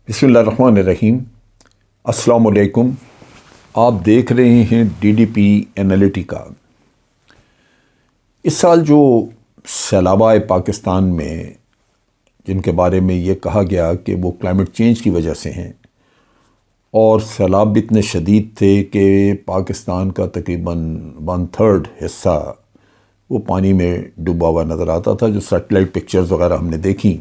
बिस्मिल्लाहिर्रहमानिर्रहीम। अस्सलाम वालेकुम। आप देख रहे हैं DDP एनालिटिका। इस साल जो सैलाब आए पाकिस्तान में, जिनके बारे में ये कहा गया कि वो क्लाइमेट चेंज की वजह से हैं, और सैलाब भी इतने शदीद थे कि पाकिस्तान का तकरीबन 1/3 हिस्सा वो पानी में डूबा हुआ नज़र आता था। जो सैटेलाइट पिक्चर्स वगैरह हमने देखी,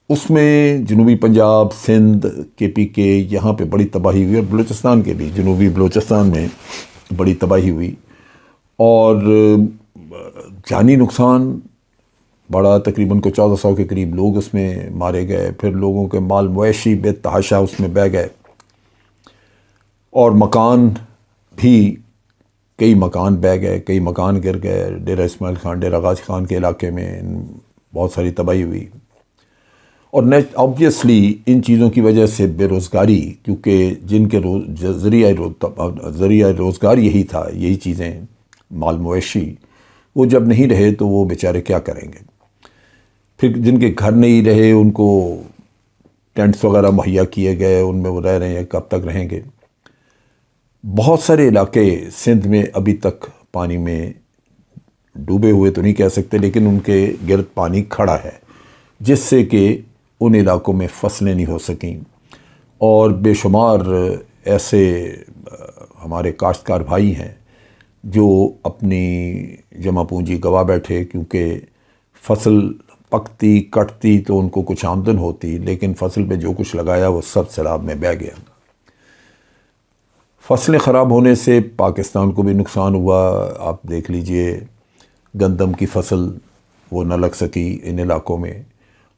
उसमें जनूबी पंजाब, सिंध, KPK यहाँ पे बड़ी तबाही हुई, और बलूचिस्तान के भी, जनूबी बलूचिस्तान में बड़ी तबाही हुई और जानी नुकसान बड़ा। तकरीबन को 1400 के करीब लोग उसमें मारे गए। फिर लोगों के माल मवेशी बेतहाशा उसमें बह गए, और मकान भी, कई मकान बह गए, कई मकान गिर गए। डेरा इस्माइल खान, डेरा गाजी खान के इलाके में बहुत सारी तबाही हुई। और ऑब्वियसली इन चीज़ों की वजह से बेरोज़गारी, क्योंकि जिनके ज़रिया रोज़गार यही था, यही चीज़ें, माल मवेशी, वो जब नहीं रहे तो वो बेचारे क्या करेंगे। फिर जिनके घर नहीं रहे उनको टेंट्स वगैरह मुहैया किए गए, उनमें वो रह रहे हैं, कब तक रहेंगे। बहुत सारे इलाके सिंध में अभी तक पानी में डूबे हुए तो नहीं कह सकते, लेकिन उनके गिर्द पानी खड़ा है, जिससे कि उन इलाकों में फसलें नहीं हो सकें। और बेशुमार ऐसे हमारे काश्तकार भाई हैं जो अपनी जमा पूंजी गवा बैठे, क्योंकि फसल पकती कटती तो उनको कुछ आमदन होती, लेकिन फसल पे जो कुछ लगाया वो सब सैलाब में बह गया। फसलें ख़राब होने से पाकिस्तान को भी नुकसान हुआ। आप देख लीजिए, गंदम की फसल वो न लग सकी इन इलाकों में,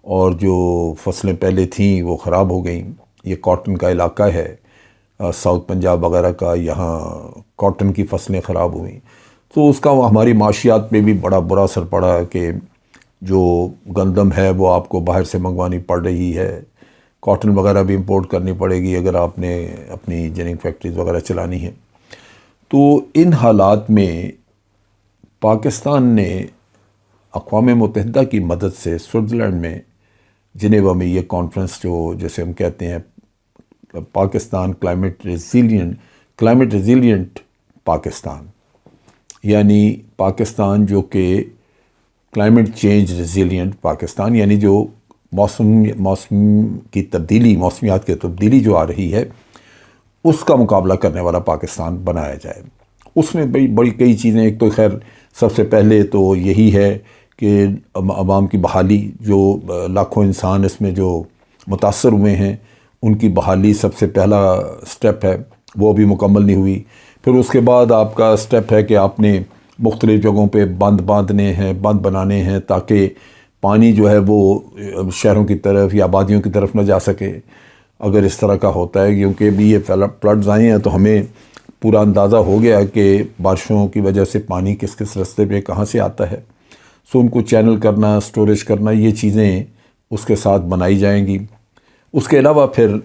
और जो फसलें पहले थीं वो ख़राब हो गईं। ये कॉटन का इलाका है, साउथ पंजाब वगैरह का, यहाँ कॉटन की फसलें ख़राब हुई, तो उसका हमारी माशियात पे भी बड़ा बुरा असर पड़ा कि जो गंदम है वो आपको बाहर से मंगवानी पड़ रही है। कॉटन वगैरह भी इंपोर्ट करनी पड़ेगी अगर आपने अपनी जिनिंग फैक्ट्रीज वगैरह चलानी है। तो इन हालात में पाकिस्तान ने अक़वाम मुत्तहिदा की मदद से स्विट्ज़रलैंड में जिनेवा में ये कॉन्फ्रेंस, जो जैसे हम कहते हैं पाकिस्तान क्लाइमेट रेजिलिएंट पाकिस्तान, यानी पाकिस्तान जो कि क्लाइमेट चेंज रेजिलिएंट पाकिस्तान, यानी जो मौसम की तब्दीली, मौसमियात की तब्दीली जो आ रही है उसका मुकाबला करने वाला पाकिस्तान बनाया जाए। उसमें बड़ी कई चीज़ें, एक तो खैर सबसे पहले तो यही है कि अवाम की बहाली, जो लाखों इंसान इसमें जो मुतासर हुए हैं उनकी बहाली सबसे पहला स्टेप है, वो अभी मुकम्मल नहीं हुई। फिर उसके बाद आपका स्टेप है कि आपने मुख्तलिफ़ जगहों पे बंद बांधने हैं, बंद बनाने हैं, ताकि पानी जो है वो शहरों की तरफ या आबादियों की तरफ न जा सके। अगर इस तरह का होता है, क्योंकि अभी ये फ्लड्स आए हैं तो हमें पूरा अंदाज़ा हो गया कि बारिशों की वजह से पानी किस किस रास्ते पे कहाँ से आता है। सो उनको चैनल करना, स्टोरेज करना, ये चीज़ें उसके साथ बनाई जाएंगी। उसके अलावा फिर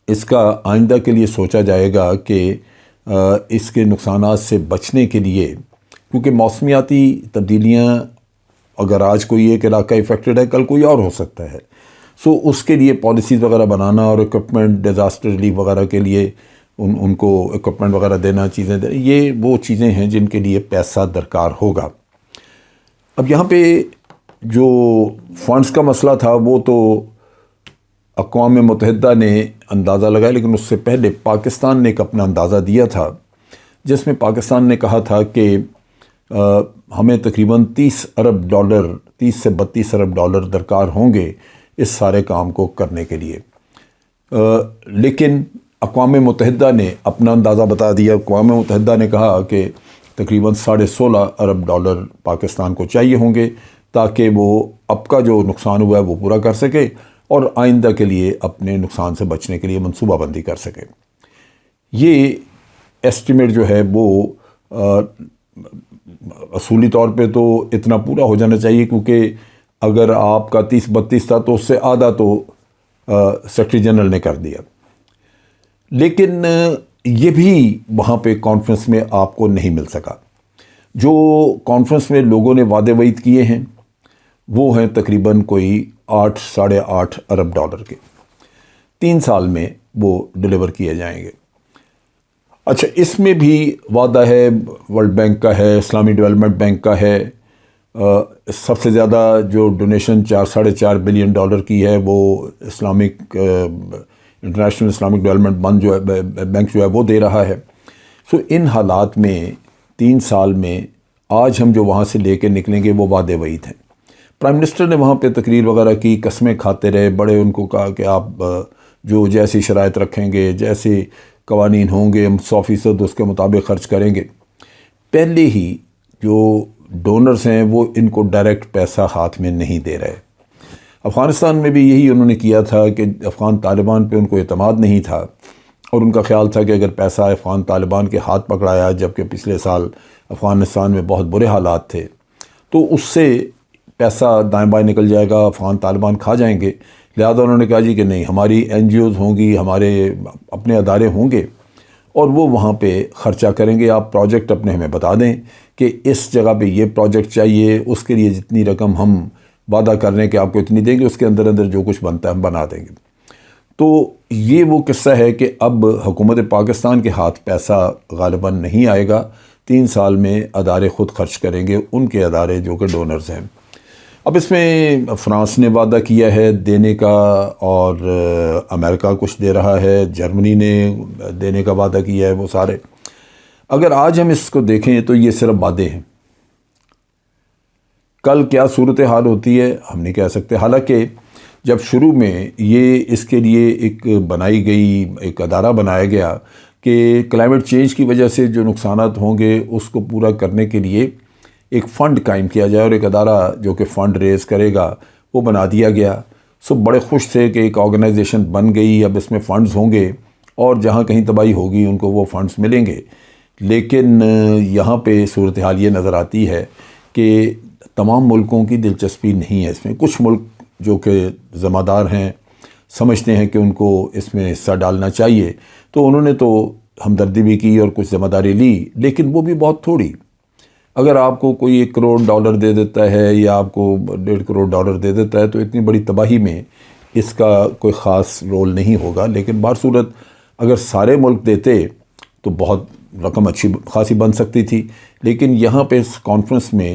इसका आइंदा के लिए सोचा जाएगा कि इसके नुकसानात से बचने के लिए, क्योंकि मौसमियाती तब्दीलियाँ, अगर आज कोई एक इलाका इफ़ेक्टेड है, कल कोई और हो सकता है। सो उसके लिए पॉलिसीज़ वगैरह बनाना और इक्विपमेंट, डिज़ास्टर रिलीफ वगैरह के लिए उनको इक्विपमेंट वगैरह देना, चीज़ें देना, ये वो चीज़ें हैं जिनके लिए पैसा दरकार होगा। अब यहाँ पे जो फ़ंड्स का मसला था वो तो अक़वाम मुत्तहिदा ने अंदाज़ा लगाया, लेकिन उससे पहले पाकिस्तान ने एक अपना अंदाज़ा दिया था, जिसमें पाकिस्तान ने कहा था कि हमें तकरीबन $30 अरब, 30 से 32 अरब डॉलर दरकार होंगे इस सारे काम को करने के लिए। लेकिन अक़वाम मुत्तहिदा ने अपना अंदाज़ा बता दिया। अक़वाम मुत्तहिदा ने कहा कि तकरीबन 16.5 अरब डॉलर पाकिस्तान को चाहिए होंगे, ताकि वो अब का जो नुकसान हुआ है वो पूरा कर सके और आइंदा के लिए अपने नुकसान से बचने के लिए मनसूबाबंदी कर सके। ये एस्टिमेट जो है वो असूली तौर पे तो इतना पूरा हो जाना चाहिए, क्योंकि अगर आपका 30-32 था तो उससे आधा तो सेक्रेटरी जनरल ने कर दिया। लेकिन ये भी वहाँ पे कॉन्फ्रेंस में आपको नहीं मिल सका। जो कॉन्फ्रेंस में लोगों ने वादे वईद किए हैं وہ ہیں تقریباً کوئی 8 ساڑھے 8 ارب ڈالر کے، 3 سال میں وہ ڈلیور کیے جائیں گے۔ اچھا، اس میں بھی وعدہ ہے ورلڈ بینک کا ہے، اسلامی ڈیولپمنٹ بینک کا ہے۔ سب سے زیادہ جو ڈونیشن 4 ساڑھے 4 بلین ڈالر کی ہے وہ انٹرنیشنل اسلامک ڈیولپمنٹ بینک جو ہے وہ دے رہا ہے۔ سو ان حالات میں 3 سال میں آج ہم جو وہاں سے لے کے نکلیں گے وہ وعدے وعید ہیں۔ پرائم منسٹر نے وہاں پہ تقریر وغیرہ کی، قسمیں کھاتے رہے، بڑے ان کو کہا کہ آپ جو جیسی شرائط رکھیں گے، جیسے قوانین ہوں گے، ہم 100% اس کے مطابق خرچ کریں گے۔ پہلے ہی جو ڈونرز ہیں وہ ان کو ڈائریکٹ پیسہ ہاتھ میں نہیں دے رہے۔ افغانستان میں بھی یہی انہوں نے کیا تھا کہ افغان طالبان پہ ان کو اعتماد نہیں تھا، اور ان کا خیال تھا کہ اگر پیسہ افغان طالبان کے ہاتھ پکڑایا، جبکہ پچھلے سال افغانستان میں بہت برے حالات تھے، تو اس سے پیسہ دائیں بائیں نکل جائے گا، افغان طالبان کھا جائیں گے۔ لہذا انہوں نے کہا جی کہ نہیں، ہماری NGOs ہوں گی، ہمارے اپنے ادارے ہوں گے، اور وہ وہاں پہ خرچہ کریں گے۔ آپ پروجیکٹ اپنے ہمیں بتا دیں کہ اس جگہ پہ یہ پروجیکٹ چاہیے، اس کے لیے جتنی رقم ہم وعدہ کر رہے ہیں کہ آپ کو اتنی دیں گے، اس کے اندر اندر جو کچھ بنتا ہے ہم بنا دیں گے۔ تو یہ وہ قصہ ہے کہ اب حکومت پاکستان کے ہاتھ پیسہ غالباً نہیں آئے گا۔ 3 سال میں ادارے خود خرچ کریں گے، ان کے ادارے جو کہ ڈونرز ہیں۔ اب اس میں فرانس نے وعدہ کیا ہے دینے کا، اور امریکہ کچھ دے رہا ہے، جرمنی نے دینے کا وعدہ کیا ہے، وہ سارے۔ اگر آج ہم اس کو دیکھیں تو یہ صرف وعدے ہیں۔ کل کیا صورتحال ہوتی ہے ہم نہیں کہہ سکتے۔ حالانکہ جب شروع میں یہ اس کے لیے ایک بنائی گئی، ایک ادارہ بنایا گیا کہ کلائمیٹ چینج کی وجہ سے جو نقصانات ہوں گے اس کو پورا کرنے کے لیے ایک فنڈ قائم کیا جائے، اور ایک ادارہ جو کہ فنڈ ریز کرے گا وہ بنا دیا گیا۔ سب بڑے خوش تھے کہ ایک آرگنائزیشن بن گئی، اب اس میں فنڈز ہوں گے، اور جہاں کہیں تباہی ہوگی ان کو وہ فنڈز ملیں گے۔ لیکن یہاں پہ صورتحال یہ نظر آتی ہے کہ تمام ملکوں کی دلچسپی نہیں ہے اس میں۔ کچھ ملک جو کہ ذمہ دار ہیں، سمجھتے ہیں کہ ان کو اس میں حصہ ڈالنا چاہیے، تو انہوں نے تو ہمدردی بھی کی اور کچھ ذمہ داری لی، لیکن وہ بھی بہت تھوڑی۔ اگر آپ کو کوئی 1 کروڑ ڈالر دے دیتا ہے یا آپ کو 1.5 کروڑ ڈالر دے دیتا ہے تو اتنی بڑی تباہی میں اس کا کوئی خاص رول نہیں ہوگا۔ لیکن بہرصورت اگر سارے ملک دیتے تو بہت رقم اچھی خاصی بن سکتی تھی۔ لیکن یہاں پہ اس کانفرنس میں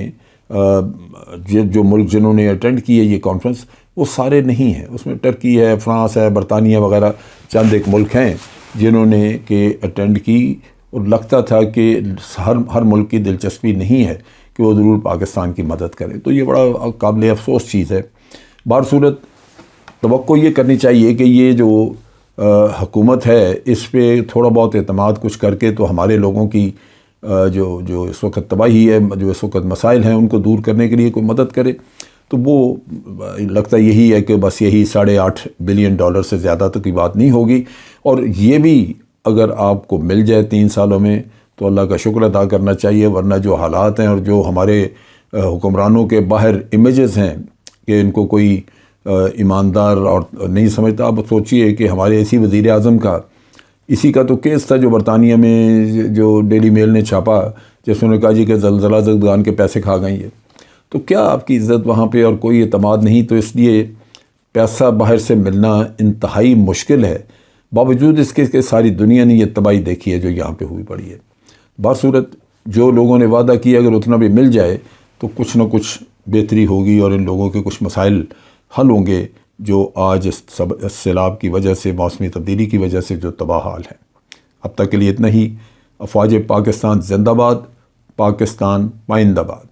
جو ملک جنہوں نے اٹینڈ کی ہے یہ کانفرنس، وہ سارے نہیں ہیں۔ اس میں ٹرکی ہے، فرانس ہے، برطانیہ وغیرہ چند ایک ملک ہیں جنہوں نے کہ اٹینڈ کی، اور لگتا تھا کہ ہر ملک کی دلچسپی نہیں ہے کہ وہ ضرور پاکستان کی مدد کرے۔ تو یہ بڑا قابل افسوس چیز ہے۔ بہرصورت توقع یہ کرنی چاہیے کہ یہ جو حکومت ہے اس پہ تھوڑا بہت اعتماد کچھ کر کے تو ہمارے لوگوں کی جو اس وقت تباہی ہے، جو اس وقت مسائل ہیں، ان کو دور کرنے کے لیے کوئی مدد کرے۔ تو وہ لگتا یہی ہے کہ بس یہی 8.5 بلین ڈالر سے زیادہ تو کی بات نہیں ہوگی۔ اور یہ بھی اگر آپ کو مل جائے 3 سالوں میں تو اللہ کا شکر ادا کرنا چاہیے، ورنہ جو حالات ہیں اور جو ہمارے حکمرانوں کے باہر امیجز ہیں کہ ان کو کوئی ایماندار اور نہیں سمجھتا۔ آپ سوچئے کہ ہمارے اسی وزیر اعظم کا اسی کا تو کیس تھا جو برطانیہ میں جو ڈیلی میل نے چھاپا، جس نے کہا جی کہ زلزلہ زدگان کے پیسے کھا گئی ہے۔ تو کیا آپ کی عزت وہاں پہ اور کوئی اعتماد نہیں، تو اس لیے پیسہ باہر سے ملنا انتہائی مشکل ہے۔ باوجود اس کے کہ ساری دنیا نے یہ تباہی دیکھی ہے جو یہاں پہ ہوئی پڑی ہے۔ بہرصورت جو لوگوں نے وعدہ کیا اگر اتنا بھی مل جائے تو کچھ نہ کچھ بہتری ہوگی، اور ان لوگوں کے کچھ مسائل حل ہوں گے جو آج اس سیلاب کی وجہ سے، موسمی تبدیلی کی وجہ سے جو تباہ حال ہیں۔ اب تک کے لیے اتنا ہی۔ افواج پاکستان زندہ باد، پاکستان پائندہ باد۔